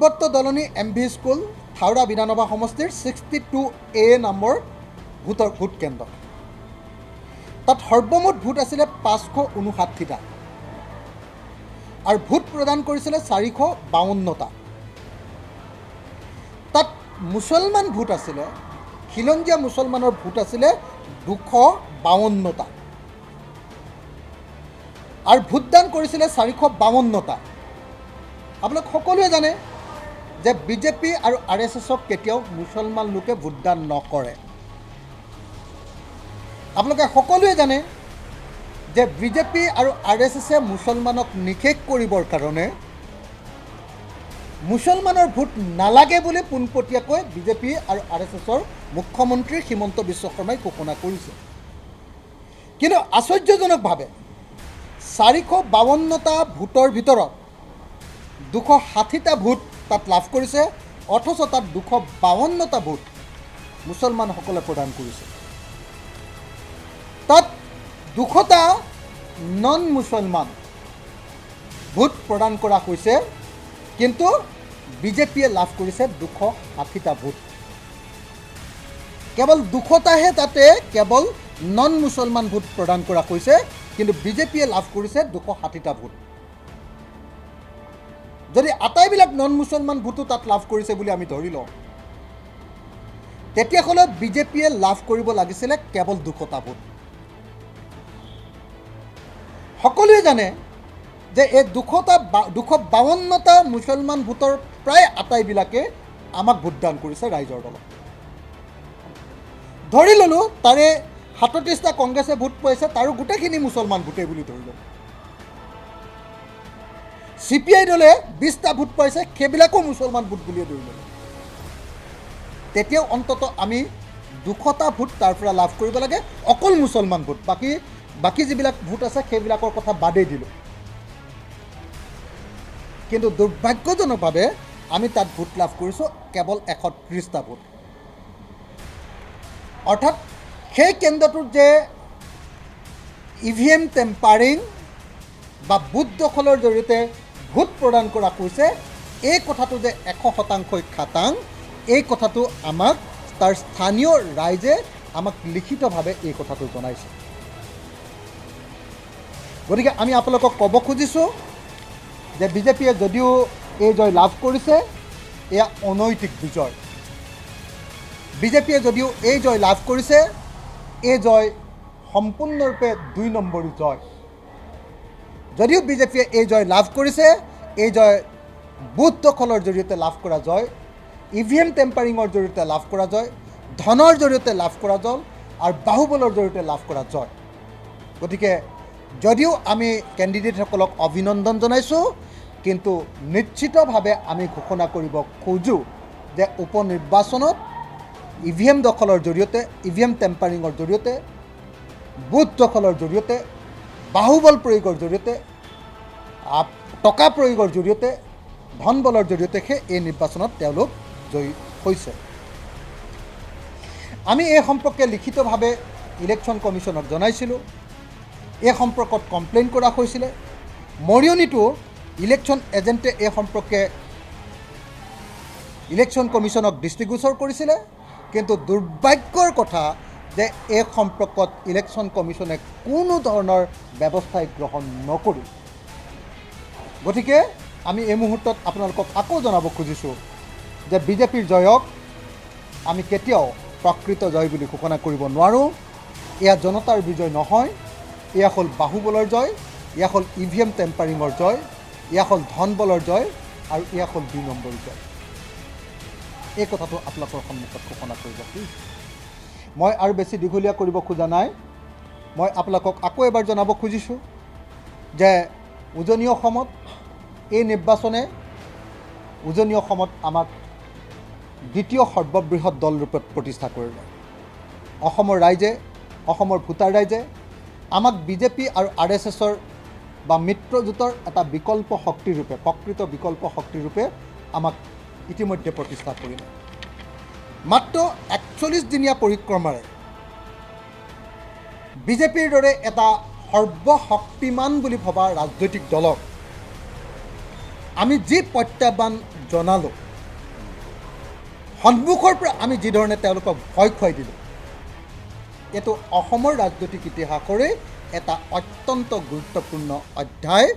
পূৰ্বত্ব দলনি MV school Thowra বিধানসভা সমষ্টিৰ 62A number vote কেন্দ্ৰ। তাত সৰ্বমুঠ ভোট আছিলে 559টা আৰু ভোট প্ৰদান কৰিছিলে 452টা। তাত মুছলমান ভোট আছিলে, খিলঞ্জীয়া মুছলমানৰ ভোট আছিলে 252টা আৰু ভোটদান কৰিছিলে 452টা। আপোনালোক সকলোৱে জানে যে বিজেপি আৰু RSSক কেতিয়াও মুছলমান লোকে ভোটদান নকৰে। আপোনালোকে সকলোৱে জানে যে বিজেপি আৰু RSSে মুছলমানক নিষেধ কৰিবৰ কাৰণে মুছলমানৰ ভোট নালাগে বুলি পোনপটীয়াকৈ বিজেপি আৰু RSSৰ মুখ্যমন্ত্ৰী হিমন্ত বিশ্ব শৰ্মাই ঘোষণা কৰিছে। কিন্তু আশ্চৰ্যজনকভাৱে 452টা ভোটৰ ভিতৰত 260টা ভোট তাত লাভ কৰিছে, অথচ তাত 252টা ভোট মুছলমানসকলে প্ৰদান কৰিছে। তাত 200টা নন মুছলমান ভোট প্ৰদান কৰা হৈছে, কিন্তু বিজেপিয়ে লাভ কৰিছে 260টা ভোট। কেৱল 200টাহে তাতে কেৱল নন মুছলমান ভোট প্ৰদান কৰা হৈছে, কিন্তু বিজেপিয়ে লাভ কৰিছে 260টা ভোট। যদি আটাইবিলাক নন মুছলমান ভোটো তাত লাভ কৰিছে বুলি আমি ধৰি লওঁ, তেতিয়াহ'লে বিজেপিয়ে লাভ কৰিব লাগিছিলে কেৱল 200টা ভোট। সকলোৱে জানে যে এই 252টা মুছলমান ভোটৰ প্ৰায় আটাইবিলাকে আমাক ভোটদান কৰিছে ৰাইজৰ দলত। ধৰি ল'লোঁ তাৰে 37টা কংগ্ৰেছে ভোট পাইছে, তাৰো গোটেইখিনি মুছলমান ভোটেই বুলি ধৰি ল'লোঁ। CPI দলে 20টা ভোট পাইছে, সেইবিলাকো মুছলমান ভোট বুলিয়ে ধৰি ল'লোঁ। তেতিয়াও অন্তত আমি 200টা ভোট তাৰ পৰা লাভ কৰিব লাগে, অকল মুছলমান ভোট। বাকী যিবিলাক ভোট আছে সেইবিলাকৰ কথা বাদেই দিলোঁ। কিন্তু দুৰ্ভাগ্যজনকভাৱে আমি তাত ভোট লাভ কৰিছোঁ কেৱল 130টা ভোট। অৰ্থাৎ সেই কেন্দ্ৰটোত যে EVM টেম্পাৰিং বা বুথ দখলৰ জৰিয়তে ভোট প্ৰদান কৰা হৈছে, এই কথাটো যে 100% খাটাং, এই কথাটো আমাক তাৰ স্থানীয় ৰাইজে আমাক লিখিতভাৱে এই কথাটো জনাইছে। গতিকে আমি আপোনালোকক ক'ব খুজিছোঁ যে বিজেপিয়ে যদিও এই জয় লাভ কৰিছে, এয়া অনৈতিক বিজয়। বিজেপিয়ে যদিও এই জয় লাভ কৰিছে, এই জয় সম্পূৰ্ণৰূপে 2 নম্বৰী জয়। যদিও বিজেপিয়ে এই জয় লাভ কৰিছে, এই জয় বুথ দখলৰ জৰিয়তে লাভ কৰা জয়, EVM টেম্পাৰিঙৰ জৰিয়তে লাভ কৰা জয়, ধনৰ জৰিয়তে লাভ কৰা জয় আৰু বাহুবলৰ জৰিয়তে লাভ কৰা জয়। গতিকে যদিও আমি কেণ্ডিডেটসকলক অভিনন্দন জনাইছোঁ, কিন্তু নিশ্চিতভাৱে আমি ঘোষণা কৰিব খোজোঁ যে উপনিৰ্বাচনত EVM দখলৰ জৰিয়তে, EVM টেম্পাৰিঙৰ জৰিয়তে, বুথ দখলৰ জৰিয়তে, বাহুবল প্ৰয়োগৰ জৰিয়তে, টকা প্ৰয়োগৰ জৰিয়তে, ধন বলৰ জৰিয়তেহে এই নিৰ্বাচনত তেওঁলোক জয়ী হৈছে। আমি এই সম্পৰ্কে লিখিতভাৱে ইলেকশ্যন কমিশ্যনক জনাইছিলোঁ। এই সম্পৰ্কত কমপ্লেইন কৰা হৈছিলে। মৰিয়নিতো ইলেকশ্যন এজেণ্টে এই সম্পৰ্কে ইলেকশ্যন কমিশ্যনক দৃষ্টিগোচৰ কৰিছিলে, কিন্তু দুৰ্ভাগ্যৰ কথা যে এই সম্পৰ্কত ইলেকশ্যন কমিশ্যনে কোনো ধৰণৰ ব্যৱস্থাই গ্ৰহণ নকৰিল। গতিকে আমি এই মুহূৰ্তত আপোনালোকক আকৌ জনাব খুজিছোঁ যে বিজেপিৰ জয়ক আমি কেতিয়াও প্ৰকৃত জয় বুলি ঘোষণা কৰিব নোৱাৰোঁ। এয়া জনতাৰ বিজয় নহয়, এয়া হ'ল বাহুবলৰ জয়, এয়া হ'ল EVM টেম্পাৰিঙৰ জয়, এয়া হ'ল ধন বলৰ জয় আৰু এয়া হ'ল 2 নম্বৰী জয়। এই কথাটো আপোনালোকৰ সন্মুখত ঘোষণা কৰিব খুজিছোঁ। মই আৰু বেছি দীঘলীয়া কৰিব খোজা নাই। মই আপোনালোকক আকৌ এবাৰ জনাব খুজিছোঁ যে উজনি অসমত এই নিৰ্বাচনে উজনি অসমত আমাক দ্বিতীয় সৰ্ববৃহৎ দলৰূপে প্ৰতিষ্ঠা কৰিলে। অসমৰ ৰাইজে, অসমৰ ভোটাৰ ৰাইজে আমাক বিজেপি আৰু RSSৰ বা মিত্ৰজোঁটৰ এটা বিকল্প শক্তিৰূপে, প্ৰকৃত বিকল্প শক্তিৰূপে আমাক ইতিমধ্যে প্ৰতিষ্ঠা কৰিলে। মাত্ৰ 41 দিনীয়া পৰিক্ৰমাৰে বিজেপিৰ দৰে এটা সৰ্বশক্তিমান বুলি ভবা ৰাজনৈতিক দলক আমি যি প্ৰত্যাহ্বান জনালোঁ, সন্মুখৰ পৰা আমি যিধৰণে তেওঁলোকক ভয় খুৱাই দিলোঁ, এইটো অসমৰ ৰাজনৈতিক ইতিহাসৰে এটা অত্যন্ত গুৰুত্বপূৰ্ণ অধ্যায়।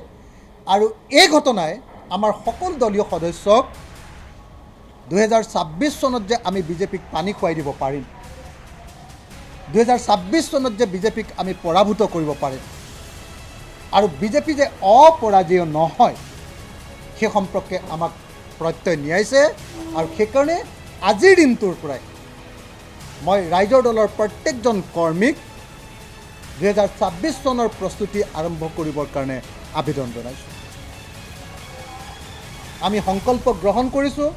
আৰু এই ঘটনাই আমাৰ সকলো দলীয় সদস্যক 2026 চনত যে আমি বিজেপিক পানী খুৱাই দিব পাৰিম, 2026 চনত যে বিজেপিক আমি পৰাভূত কৰিব পাৰিম আৰু বিজেপি যে অপৰাজেয় নহয়, সেই সম্পৰ্কে আমাক প্ৰত্যয় নিয়াইছে। আৰু সেইকাৰণে আজিৰ দিনটোৰ পৰাই মই ৰাইজৰ দলৰ প্ৰত্যেকজন কৰ্মীক 2026 চনৰ প্ৰস্তুতি আৰম্ভ কৰিবৰ কাৰণে আবেদন জনাইছোঁ। আমি সংকল্প গ্ৰহণ কৰিছোঁ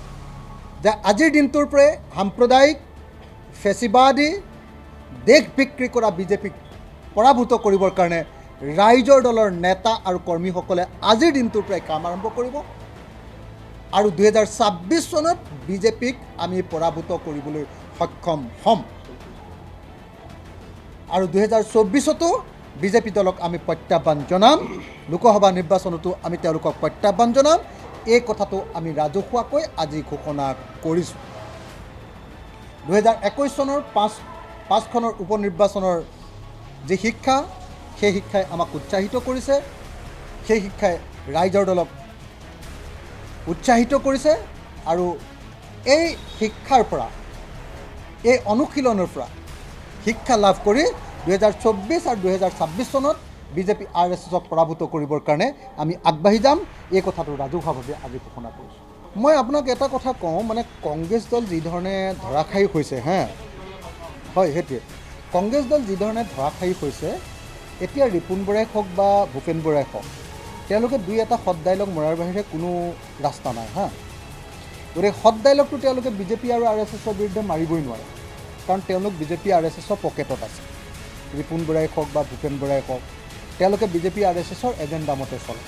যে আজিৰ দিনটোৰ পৰাই সাম্প্ৰদায়িক ফেচিবাদী দেশ বিক্ৰী কৰা বিজেপিক পৰাভূত কৰিবৰ কাৰণে ৰাইজৰ দলৰ নেতা আৰু কৰ্মীসকলে আজিৰ দিনটোৰ পৰাই কাম আৰম্ভ কৰিব আৰু 2026 চনত বিজেপিক আমি পৰাভূত কৰিবলৈ সক্ষম হ'ম। আৰু 2024তো বিজেপি দলক আমি প্ৰত্যাহ্বান জনাম, লোকসভা নিৰ্বাচনতো আমি তেওঁলোকক প্ৰত্যাহ্বান জনাম। এই কথাটো আমি ৰাজহুৱাকৈ আজি ঘোষণা কৰিছোঁ। 2021 চনৰ পাঁচখনৰ উপ নিৰ্বাচনৰ যি শিক্ষা, সেই শিক্ষাই আমাক উৎসাহিত কৰিছে, সেই শিক্ষাই ৰাইজৰ দলক উৎসাহিত কৰিছে। আৰু এই শিক্ষাৰ পৰা, এই অনুশীলনৰ পৰা শিক্ষা লাভ কৰি 2024 আৰু 2026 চনত বিজেপি RSSক পৰাভূত কৰিবৰ কাৰণে আমি আগবাঢ়ি যাম। এই কথাটো ৰাজহুৱাভাৱে আজি ঘোষণা কৰিছোঁ। মই আপোনাক এটা কথা কওঁ, মানে কংগ্ৰেছ দল যিধৰণে ধৰাশায়ী হৈছে, হয় সেইটোৱে, কংগ্ৰেছ দল যিধৰণে ধৰাশায়ী হৈছে, এতিয়া ৰিপুণ বৰাই হওক বা ভূপেন বৰাই হওক, তেওঁলোকে দুই এটা হট ডাইলগ মৰাৰ বাহিৰে কোনো ৰাস্তা নাই। গতিকে হট ডাইলগটো তেওঁলোকে বিজেপি আৰু RSSৰ বিৰুদ্ধে মাৰিবই নোৱাৰে, কাৰণ তেওঁলোক বিজেপি RSSৰ পকেটত আছে। ৰিপুণ বৰাই হওক বা ভূপেন বৰাই হওক, তেওঁলোকে বিজেপি RSSৰ এজেণ্ডা মতে চলে।